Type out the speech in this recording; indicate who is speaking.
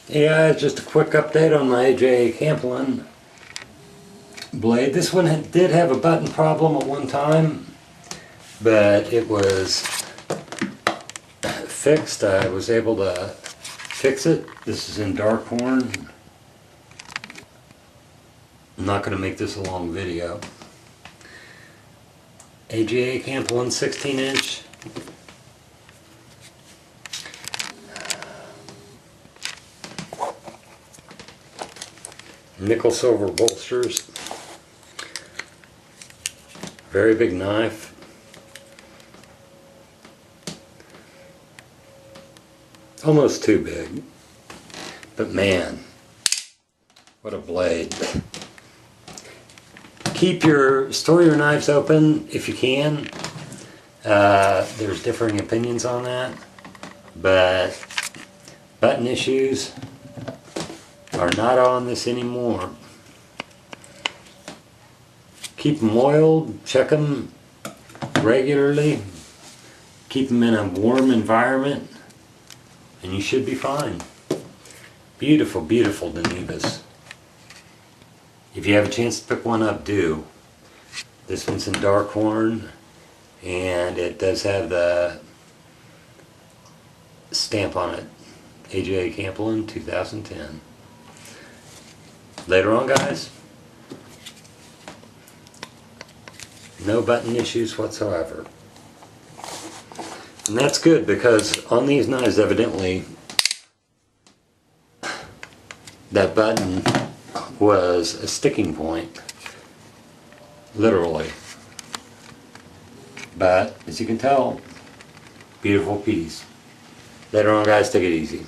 Speaker 1: Yeah, just a quick update on my Aga Campolin blade. This one did have a button problem at one time, but it was fixed. I was able to fix it. This is in dark horn. I'm not going to make this a long video. Aga Campolin 16-inch. Nickel silver bolsters. Very big knife. Almost too big. But man, what a blade. Store your knives open if you can. There's differing opinions on that. But button issues are not on this anymore. Keep them oiled, check them regularly, keep them in a warm environment, and you should be fine. Beautiful, beautiful Danuvius. If you have a chance to pick one up, do. This one's in dark horn, and it does have the stamp on it. Aga Campolin 2010. Later on, guys, no button issues whatsoever. And that's good, because on these knives, evidently, that button was a sticking point, literally. But, as you can tell, beautiful piece. Later on, guys, take it easy.